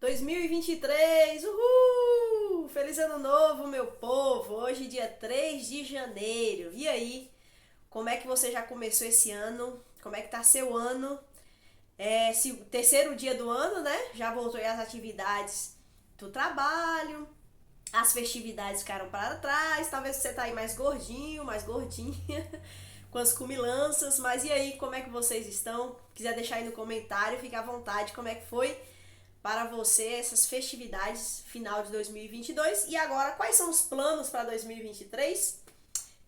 2023, uhul! Feliz ano novo, meu povo! Hoje, dia 3 de janeiro. E aí, como é que você já começou esse ano? Como é que tá seu ano? Terceiro dia do ano, né? Já voltou aí as atividades do trabalho, as festividades ficaram para trás. Talvez você tá aí mais gordinho, mais gordinha, com as comilanças. Mas e aí, como é que vocês estão? Quiser deixar aí no comentário, fica à vontade, como é que foi para você essas festividades final de 2022 e agora quais são os planos para 2023?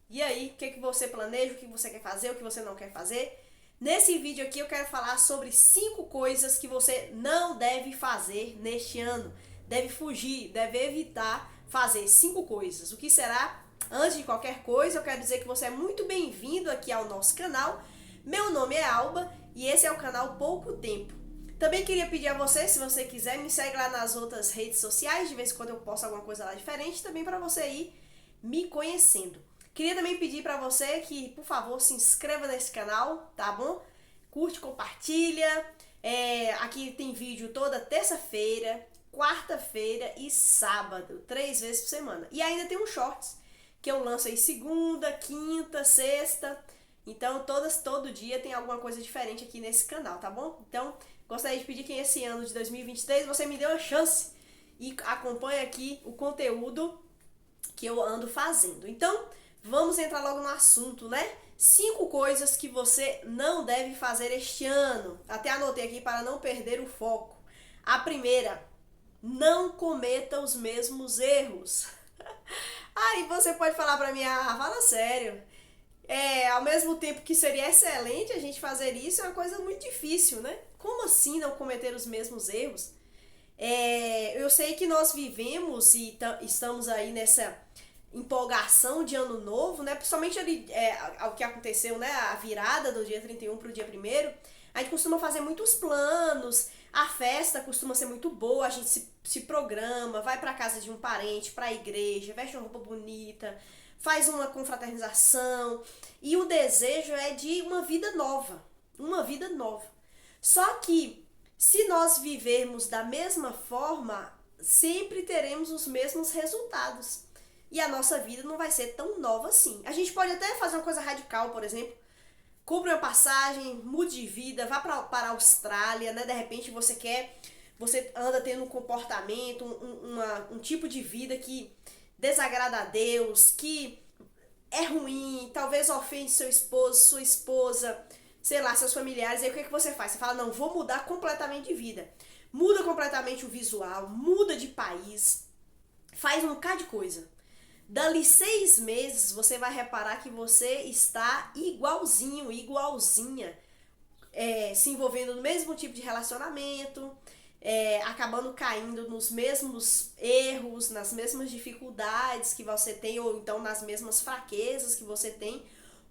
E aí, o que você planeja, o que você quer fazer, o que você não quer fazer? Nesse vídeo aqui eu quero falar sobre 5 coisas que você não deve fazer neste ano. Deve fugir, deve evitar fazer 5 coisas. O que será? Antes de qualquer coisa, eu quero dizer que você é muito bem-vindo aqui ao nosso canal. Meu nome é Alba e esse é o canal Pouco Tempo. Também queria pedir a você, se você quiser, me segue lá nas outras redes sociais, de vez em quando eu posto alguma coisa lá diferente, também para você ir me conhecendo. Queria também pedir para você que, por favor, se inscreva nesse canal, tá bom? Curte, compartilha. Aqui tem vídeo toda terça-feira, quarta-feira e sábado, 3 vezes por semana. E ainda tem um shorts que eu lanço aí segunda, quinta, sexta. Então, todo dia tem alguma coisa diferente aqui nesse canal, tá bom? Então, gostaria de pedir que esse ano de 2023 você me dê uma chance e acompanhe aqui o conteúdo que eu ando fazendo. Então, vamos entrar logo no assunto, né? 5 coisas que você não deve fazer este ano. Até anotei aqui para não perder o foco. A primeira, não cometa os mesmos erros. Aí você pode falar pra mim, fala sério. Ao mesmo tempo que seria excelente a gente fazer isso, é uma coisa muito difícil, né? Como assim não cometer os mesmos erros? Eu sei que nós vivemos e estamos aí nessa empolgação de ano novo, né? Principalmente ali, o que aconteceu, né? A virada do dia 31 para o dia 1º. A gente costuma fazer muitos planos, a festa costuma ser muito boa, a gente se programa, vai para casa de um parente, para a igreja, veste uma roupa bonita, faz uma confraternização e o desejo é de uma vida nova, uma vida nova. Só que se nós vivermos da mesma forma, sempre teremos os mesmos resultados. E a nossa vida não vai ser tão nova assim. A gente pode até fazer uma coisa radical, por exemplo, compre uma passagem, mude de vida, vá para a Austrália, né? De repente você anda tendo um comportamento, um tipo de vida que desagrada a Deus, que é ruim, talvez ofende seu esposo, sua esposa, sei lá, seus familiares. Aí o que você faz? Você fala, não, vou mudar completamente de vida. Muda completamente o visual, muda de país, faz um bocado de coisa. Dali 6 meses, você vai reparar que você está igualzinho, igualzinha, se envolvendo no mesmo tipo de relacionamento, acabando caindo nos mesmos erros, nas mesmas dificuldades que você tem, ou então nas mesmas fraquezas que você tem,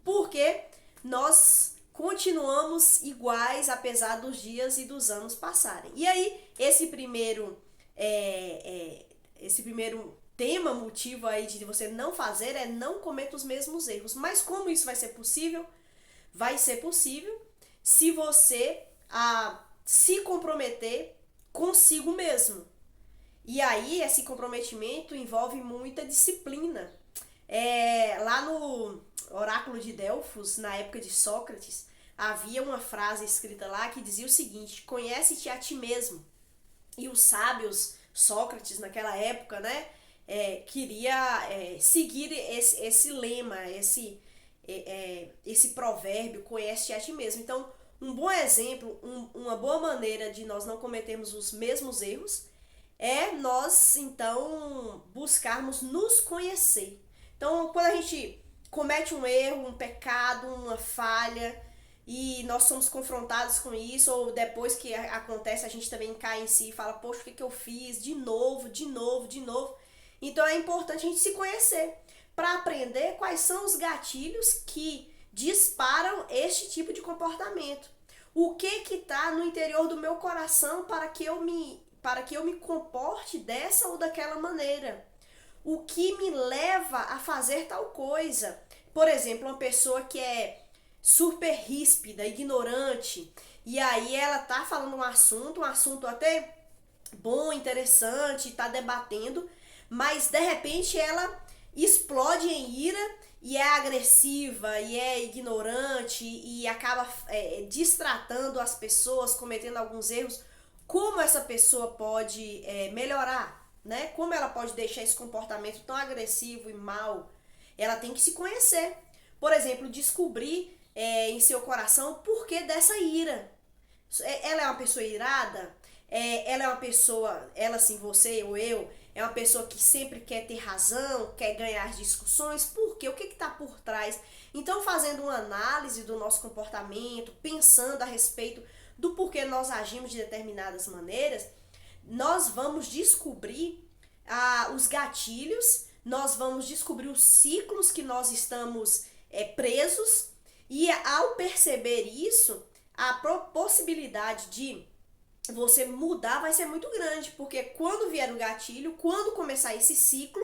porque nós continuamos iguais apesar dos dias e dos anos passarem. E aí, esse primeiro tema, motivo aí de você não fazer é não cometa os mesmos erros. Mas como isso vai ser possível? Vai ser possível se você se comprometer consigo mesmo. E aí, esse comprometimento envolve muita disciplina. Lá no oráculo de Delfos, na época de Sócrates, havia uma frase escrita lá que dizia o seguinte: conhece-te a ti mesmo. E os sábios, Sócrates naquela época, né, queria seguir esse lema, esse provérbio, conhece-te a ti mesmo. Então, um bom exemplo, uma boa maneira de nós não cometermos os mesmos erros é nós, então, buscarmos nos conhecer. Então, quando a gente comete um erro, um pecado, uma falha, e nós somos confrontados com isso, ou depois que acontece a gente também cai em si e fala, poxa, o que eu fiz? De novo, de novo, de novo. Então é importante a gente se conhecer para aprender quais são os gatilhos que disparam este tipo de comportamento. O que está no interior do meu coração para que eu me comporte dessa ou daquela maneira? O que me leva a fazer tal coisa? Por exemplo, uma pessoa que é super ríspida, ignorante, e aí ela tá falando um assunto até bom, interessante, tá debatendo, mas de repente ela explode em ira e é agressiva e é ignorante e acaba distratando as pessoas, cometendo alguns erros. Como essa pessoa pode melhorar, né? Como ela pode deixar esse comportamento tão agressivo e mal? Ela tem que se conhecer. Por exemplo, descobrir em seu coração o porquê dessa ira. Ela é uma pessoa irada? Ela é uma pessoa, ela assim, você ou eu, é uma pessoa que sempre quer ter razão, quer ganhar discussões, por quê? O que está por trás? Então, fazendo uma análise do nosso comportamento, pensando a respeito do porquê nós agimos de determinadas maneiras, nós vamos descobrir os gatilhos, nós vamos descobrir os ciclos que nós estamos presos, e ao perceber isso, a possibilidade de você mudar vai ser muito grande, porque quando vier o gatilho, quando começar esse ciclo,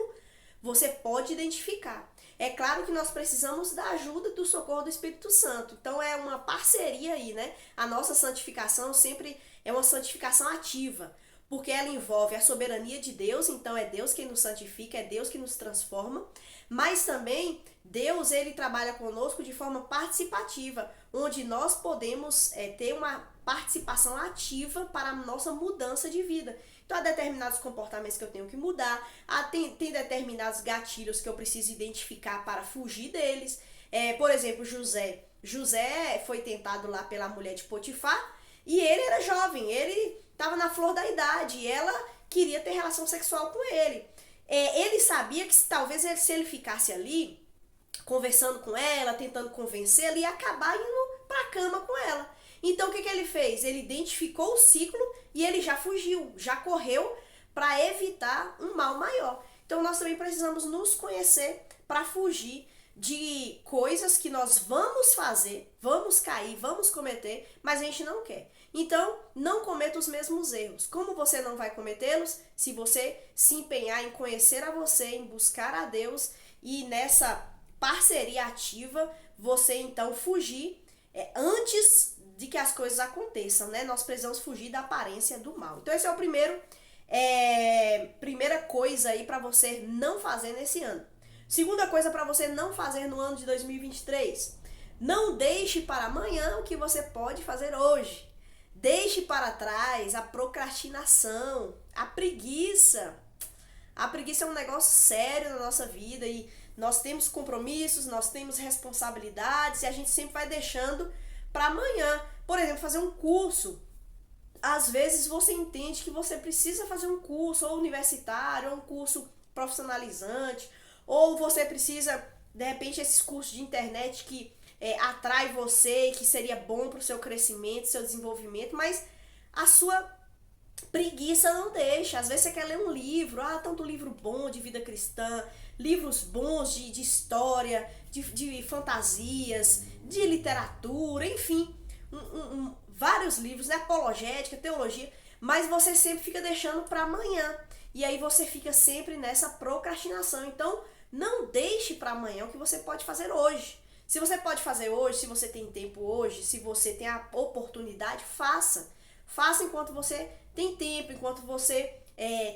você pode identificar. É claro que nós precisamos da ajuda do socorro do Espírito Santo. Então é uma parceria aí, né? A nossa santificação sempre é uma santificação ativa, porque ela envolve a soberania de Deus, então é Deus quem nos santifica, é Deus que nos transforma, mas também Deus, ele trabalha conosco de forma participativa, onde nós podemos ter uma participação ativa para a nossa mudança de vida. Então, há determinados comportamentos que eu tenho que mudar, tem determinados gatilhos que eu preciso identificar para fugir deles. Por exemplo, José. José foi tentado lá pela mulher de Potifar e ele era jovem, ele estava na flor da idade e ela queria ter relação sexual com ele. Ele sabia que talvez se ele ficasse ali, conversando com ela, tentando convencê-la, ia acabar indo pra cama com ela. Então o que ele fez? Ele identificou o ciclo e ele já fugiu, já correu para evitar um mal maior. Então nós também precisamos nos conhecer para fugir de coisas que nós vamos fazer, vamos cair, vamos cometer, mas a gente não quer. Então, não cometa os mesmos erros. Como você não vai cometê-los? Se você se empenhar em conhecer a você, em buscar a Deus e nessa parceria ativa, você então fugir antes de que as coisas aconteçam, né? Nós precisamos fugir da aparência do mal. Então esse é o primeira coisa aí para você não fazer nesse ano. Segunda coisa para você não fazer no ano de 2023. Não deixe para amanhã o que você pode fazer hoje. Deixe para trás a procrastinação, a preguiça. A preguiça é um negócio sério na nossa vida e nós temos compromissos, nós temos responsabilidades e a gente sempre vai deixando para amanhã. Por exemplo, fazer um curso. Às vezes você entende que você precisa fazer um curso ou universitário, ou um curso profissionalizante, ou você precisa, de repente, esses cursos de internet que atrai você, que seria bom para o seu crescimento, seu desenvolvimento, mas a sua preguiça não deixa. Às vezes você quer ler um livro, tanto livro bom de vida cristã, livros bons de história, de fantasias, de literatura, enfim, vários livros, né, apologética, teologia, mas você sempre fica deixando para amanhã. E aí você fica sempre nessa procrastinação. Então, não deixe para amanhã o que você pode fazer hoje. Se você pode fazer hoje, se você tem tempo hoje, se você tem a oportunidade, faça. Faça enquanto você tem tempo, enquanto você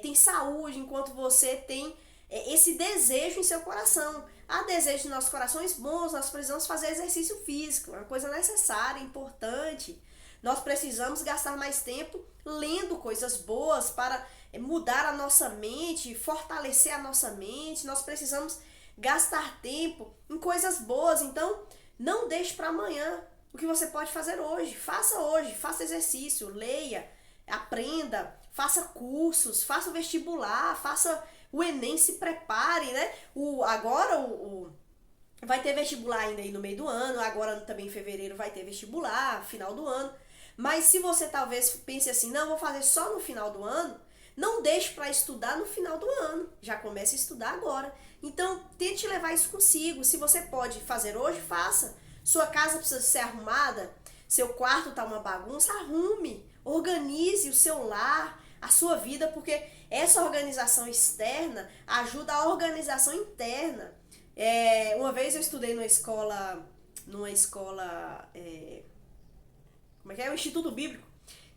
tem saúde, enquanto você tem esse desejo em seu coração. Há desejos nos nossos corações bons, nós precisamos fazer exercício físico, é uma coisa necessária, importante. Nós precisamos gastar mais tempo lendo coisas boas para mudar a nossa mente, fortalecer a nossa mente. Nós precisamos gastar tempo em coisas boas. Então, não deixe para amanhã o que você pode fazer hoje. Faça hoje, faça exercício, leia, aprenda, faça cursos, faça o vestibular, faça o Enem, se prepare, né? Agora vai ter vestibular ainda aí no meio do ano, agora também em fevereiro vai ter vestibular, final do ano. Mas se você talvez pense assim, não, vou fazer só no final do ano, não deixe para estudar no final do ano, já comece a estudar agora. Então, tente levar isso consigo. Se você pode fazer hoje, faça. Sua casa precisa ser arrumada, seu quarto tá uma bagunça, arrume, organize o seu lar, a sua vida, porque essa organização externa ajuda a organização interna. Uma vez eu estudei numa escola, como é que é? O Instituto Bíblico,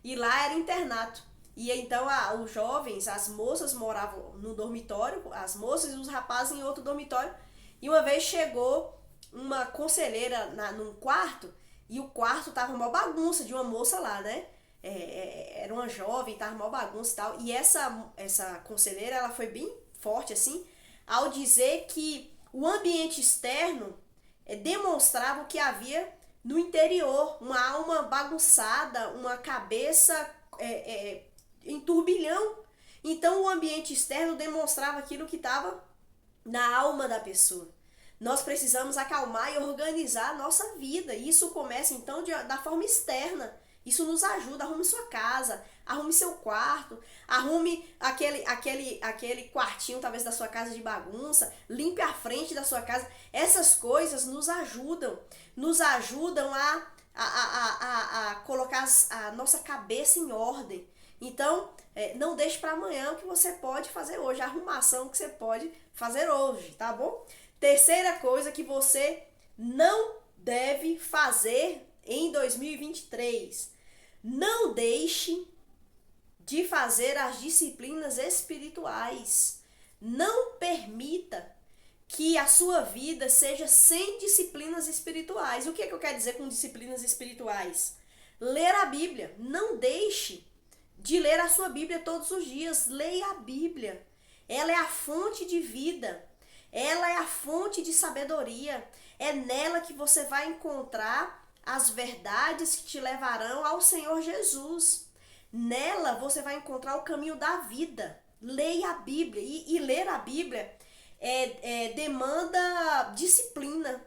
e lá era internato. E então os jovens, as moças moravam no dormitório, as moças e os rapazes em outro dormitório. E uma vez chegou uma conselheira num quarto e o quarto tava uma bagunça de uma moça lá, né? Era uma jovem, tava uma bagunça e tal. E essa conselheira, ela foi bem forte assim, ao dizer que o ambiente externo demonstrava o que havia no interior, uma alma bagunçada, uma cabeça em turbilhão. Então o ambiente externo demonstrava aquilo que estava na alma da pessoa. Nós precisamos acalmar e organizar a nossa vida. E isso começa então da forma externa. Isso nos ajuda. Arrume sua casa, arrume seu quarto, arrume aquele quartinho talvez da sua casa de bagunça, limpe a frente da sua casa. Essas coisas nos ajudam a colocar a nossa cabeça em ordem. Então, não deixe para amanhã o que você pode fazer hoje, a arrumação que você pode fazer hoje, tá bom? Terceira coisa que você não deve fazer em 2023. Não deixe de fazer as disciplinas espirituais. Não permita que a sua vida seja sem disciplinas espirituais. O que eu quero dizer com disciplinas espirituais? Ler a Bíblia. Não deixe de ler a sua Bíblia todos os dias. Leia a Bíblia. Ela é a fonte de vida. Ela é a fonte de sabedoria. É nela que você vai encontrar as verdades que te levarão ao Senhor Jesus. Nela você vai encontrar o caminho da vida. Leia a Bíblia. E ler a Bíblia demanda disciplina,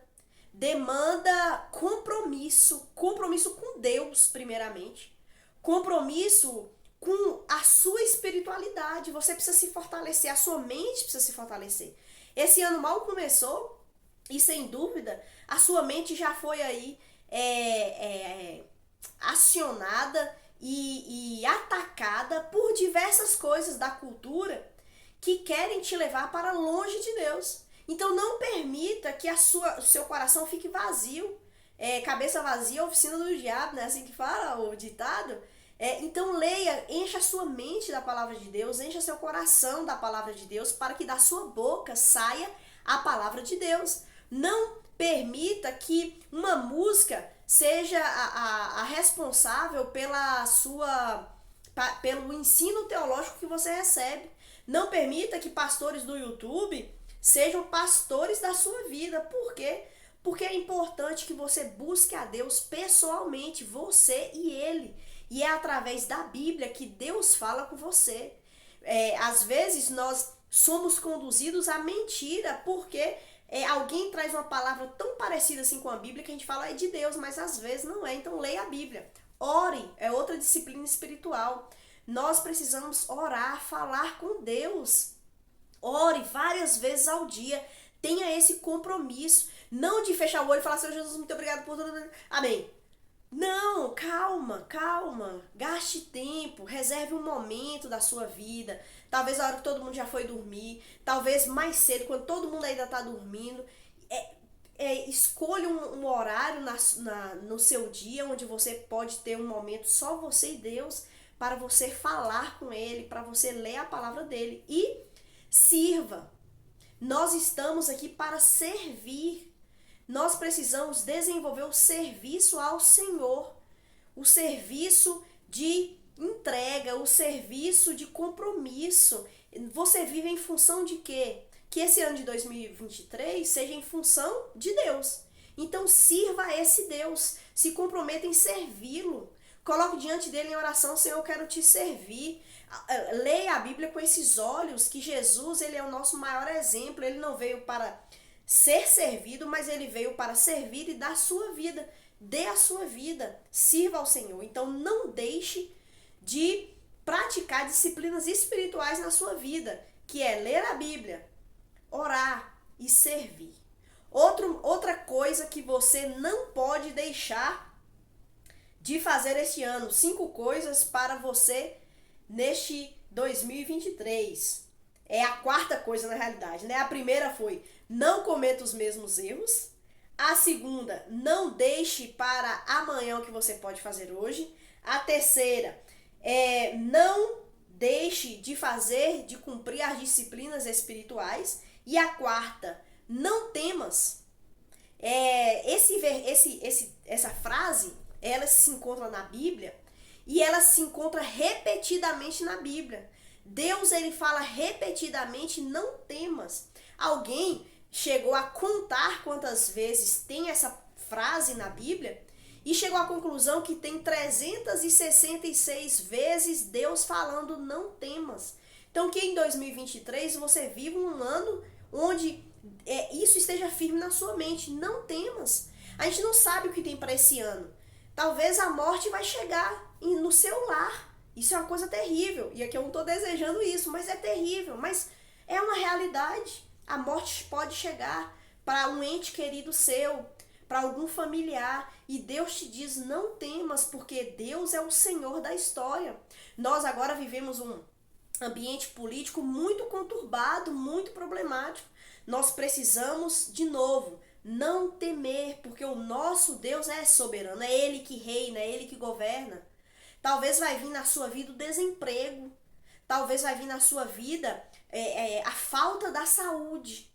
demanda compromisso. Compromisso com Deus, primeiramente. Compromisso com a sua espiritualidade. Você precisa se fortalecer, a sua mente precisa se fortalecer. Esse ano mal começou e sem dúvida a sua mente já foi aí acionada e atacada por diversas coisas da cultura que querem te levar para longe de Deus. Então não permita que o seu coração fique vazio. Cabeça vazia, oficina do diabo, né? Assim que fala o ditado. Então leia, encha a sua mente da palavra de Deus, encha seu coração da palavra de Deus, para que da sua boca saia a palavra de Deus. Não permita que uma música seja a responsável pelo ensino teológico que você recebe. Não permita que pastores do YouTube sejam pastores da sua vida. Por quê? Porque é importante que você busque a Deus pessoalmente, você e Ele. E é através da Bíblia que Deus fala com você. Às vezes nós somos conduzidos à mentira, porque alguém traz uma palavra tão parecida assim com a Bíblia que a gente fala é de Deus, mas às vezes não é. Então leia a Bíblia. Ore, é outra disciplina espiritual. Nós precisamos orar, falar com Deus. Ore várias vezes ao dia. Tenha esse compromisso. Não de fechar o olho e falar, Senhor Jesus, muito obrigado por tudo. Amém. Não, calma. Gaste tempo, reserve um momento da sua vida. Talvez a hora que todo mundo já foi dormir, talvez mais cedo, quando todo mundo ainda está dormindo. Escolha um horário no seu dia onde você pode ter um momento só você e Deus, para você falar com Ele, para você ler a palavra dEle. E sirva. Nós estamos aqui para servir. Nós precisamos desenvolver o serviço ao Senhor, o serviço de entrega, o serviço de compromisso. Você vive em função de quê? Que esse ano de 2023 seja em função de Deus. Então sirva a esse Deus, se comprometa em servi-lo. Coloque diante dele em oração, Senhor, eu quero te servir. Leia a Bíblia com esses olhos, que Jesus, ele é o nosso maior exemplo. Ele não veio para ser servido, mas ele veio para servir e dar a sua vida. Dê a sua vida, sirva ao Senhor. Então não deixe de praticar disciplinas espirituais na sua vida, que é ler a Bíblia, orar e servir. Outra coisa que você não pode deixar de fazer este ano. 5 coisas para você neste 2023. É a quarta coisa na realidade, né? A primeira foi: não cometa os mesmos erros. A segunda: não deixe para amanhã o que você pode fazer hoje. A terceira: Não deixe de fazer, de cumprir as disciplinas espirituais. E a quarta, não temas. Essa frase, ela se encontra na Bíblia e ela se encontra repetidamente na Bíblia. Deus, ele fala repetidamente, não temas. Alguém chegou a contar quantas vezes tem essa frase na Bíblia e chegou à conclusão que tem 366 vezes Deus falando não temas. Então que em 2023 você viva um ano onde isso esteja firme na sua mente. Não temas. A gente não sabe o que tem para esse ano. Talvez a morte vai chegar no seu lar. Isso é uma coisa terrível. E aqui eu não estou desejando isso, mas é terrível. Mas é uma realidade. A morte pode chegar para um ente querido seu, para algum familiar. E Deus te diz, não temas, porque Deus é o Senhor da história. Nós agora vivemos um ambiente político muito conturbado, muito problemático. Nós precisamos, de novo, não temer, porque o nosso Deus é soberano, é Ele que reina, é Ele que governa. Talvez vai vir na sua vida o desemprego, talvez vai vir na sua vida a falta da saúde,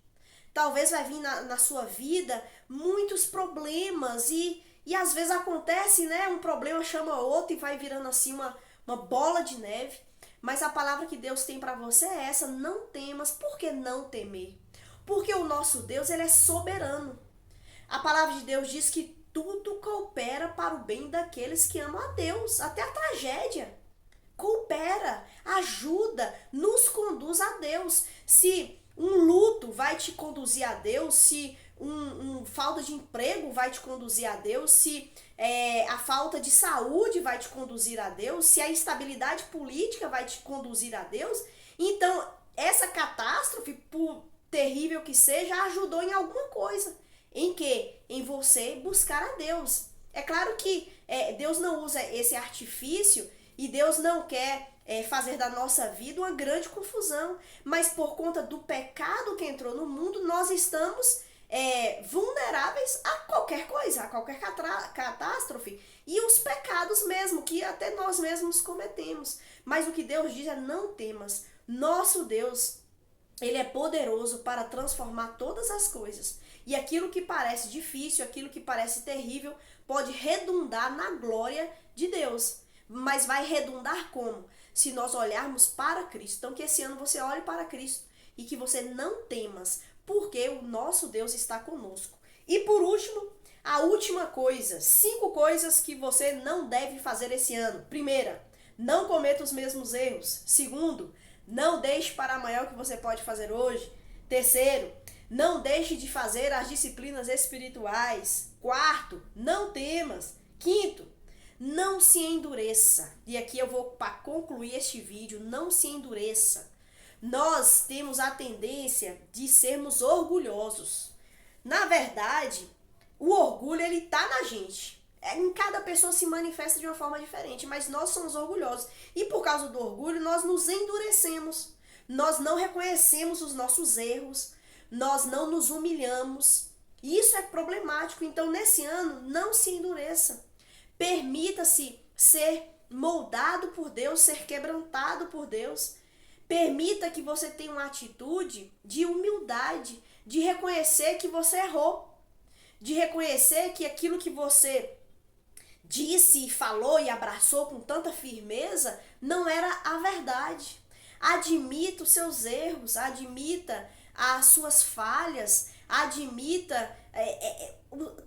talvez vai vir na sua vida muitos problemas e às vezes acontece, né, um problema chama outro e vai virando assim uma bola de neve. Mas a palavra que Deus tem para você é essa, não temas. Por que não temer? Porque o nosso Deus, ele é soberano. A palavra de Deus diz que tudo coopera para o bem daqueles que amam a Deus. Até a tragédia coopera, ajuda, nos conduz a Deus. Se um luto vai te conduzir a Deus, se falta de emprego vai te conduzir a Deus, se a falta de saúde vai te conduzir a Deus, se a instabilidade política vai te conduzir a Deus, então essa catástrofe, por terrível que seja, ajudou em alguma coisa. Em que? Em você buscar a Deus. É claro que Deus não usa esse artifício e Deus não quer fazer da nossa vida uma grande confusão, mas por conta do pecado que entrou no mundo, nós estamos vulneráveis a qualquer coisa, a qualquer catástrofe e os pecados mesmo, que até nós mesmos cometemos. Mas o que Deus diz é não temas. Nosso Deus, ele é poderoso para transformar todas as coisas. E aquilo que parece difícil, aquilo que parece terrível, pode redundar na glória de Deus. Mas vai redundar como? Se nós olharmos para Cristo. Então que esse ano você olhe para Cristo e que você não temas, porque o nosso Deus está conosco. E por último, a última coisa, 5 coisas que você não deve fazer esse ano. Primeira, não cometa os mesmos erros. Segundo, não deixe para amanhã o que você pode fazer hoje. Terceiro, não deixe de fazer as disciplinas espirituais. Quarto, não temas. Quinto, não se endureça. E aqui eu vou, para concluir este vídeo, não se endureça. Nós temos a tendência de sermos orgulhosos. Na verdade, o orgulho, ele tá na gente. Em cada pessoa se manifesta de uma forma diferente, mas nós somos orgulhosos. E por causa do orgulho, nós nos endurecemos. Nós não reconhecemos os nossos erros. Nós não nos humilhamos. E isso é problemático. Então, nesse ano, não se endureça. Permita-se ser moldado por Deus, ser quebrantado por Deus. Permita que você tenha uma atitude de humildade, de reconhecer que você errou, de reconhecer que aquilo que você disse e falou e abraçou com tanta firmeza não era a verdade. Admita os seus erros, admita as suas falhas, admita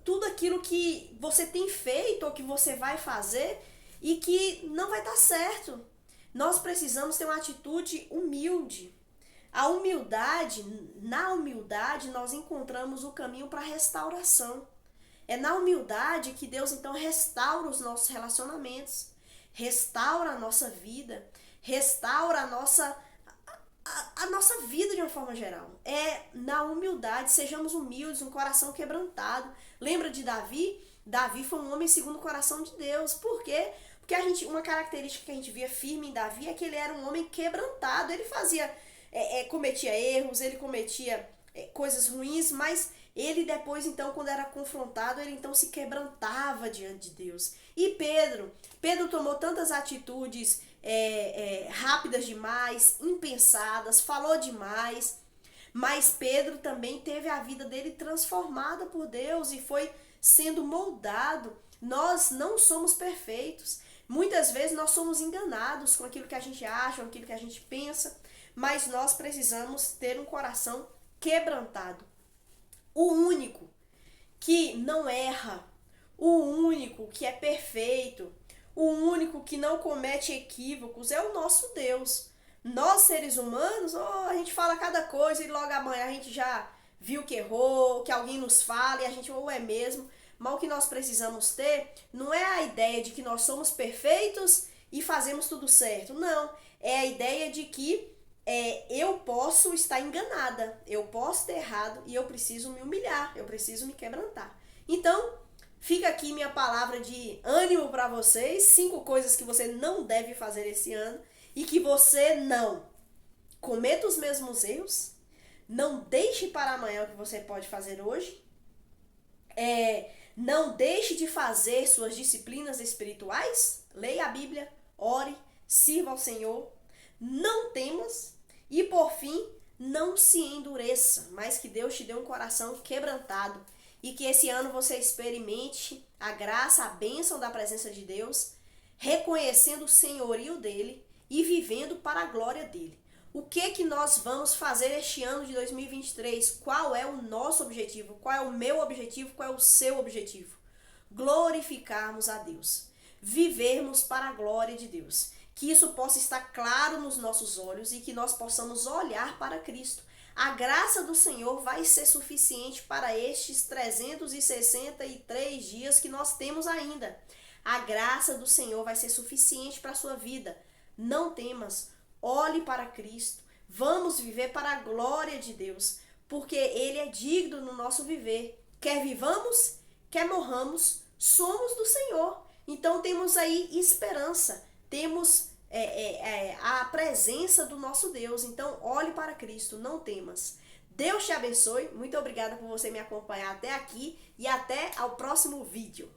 tudo aquilo que você tem feito ou que você vai fazer e que não vai dar certo. Nós precisamos ter uma atitude humilde. A humildade, na humildade, nós encontramos o caminho para a restauração. É na humildade que Deus, então, restaura os nossos relacionamentos, restaura a nossa vida, restaura a nossa vida de uma forma geral. É na humildade, sejamos humildes, um coração quebrantado. Lembra de Davi? Davi foi um homem segundo o coração de Deus. Por quê? Porque uma característica que a gente via firme em Davi é que ele era um homem quebrantado. Ele cometia erros, ele cometia coisas ruins, mas ele depois, então, quando era confrontado, ele então se quebrantava diante de Deus. E Pedro tomou tantas atitudes rápidas demais, impensadas, falou demais. Mas Pedro também teve a vida dele transformada por Deus e foi sendo moldado. Nós não somos perfeitos. Muitas vezes nós somos enganados com aquilo que a gente acha, com aquilo que a gente pensa, mas nós precisamos ter um coração quebrantado. O único que não erra, o único que é perfeito, o único que não comete equívocos é o nosso Deus. Nós, seres humanos, a gente fala cada coisa e logo amanhã a gente já viu que errou, que alguém nos fala e a gente, é mesmo. Mas o que nós precisamos ter não é a ideia de que nós somos perfeitos e fazemos tudo certo. Não, é a ideia de que eu posso estar enganada, eu posso ter errado e eu preciso me humilhar, eu preciso me quebrantar. Então, fica aqui minha palavra de ânimo para vocês, 5 coisas que você não deve fazer esse ano e que você não cometa os mesmos erros, não deixe para amanhã o que você pode fazer hoje, não deixe de fazer suas disciplinas espirituais, leia a Bíblia, ore, sirva ao Senhor, não temas e por fim, não se endureça, mas que Deus te dê um coração quebrantado e que esse ano você experimente a graça, a bênção da presença de Deus, reconhecendo o senhorio dele e vivendo para a glória dele. O que nós vamos fazer este ano de 2023? Qual é o nosso objetivo? Qual é o meu objetivo? Qual é o seu objetivo? Glorificarmos a Deus. Vivermos para a glória de Deus. Que isso possa estar claro nos nossos olhos e que nós possamos olhar para Cristo. A graça do Senhor vai ser suficiente para estes 363 dias que nós temos ainda. A graça do Senhor vai ser suficiente para a sua vida. Não temas, olhe para Cristo. Vamos viver para a glória de Deus, porque Ele é digno no nosso viver. Quer vivamos, quer morramos, somos do Senhor. Então temos aí esperança, temos a presença do nosso Deus. Então olhe para Cristo, não temas. Deus te abençoe, muito obrigada por você me acompanhar até aqui e até ao próximo vídeo.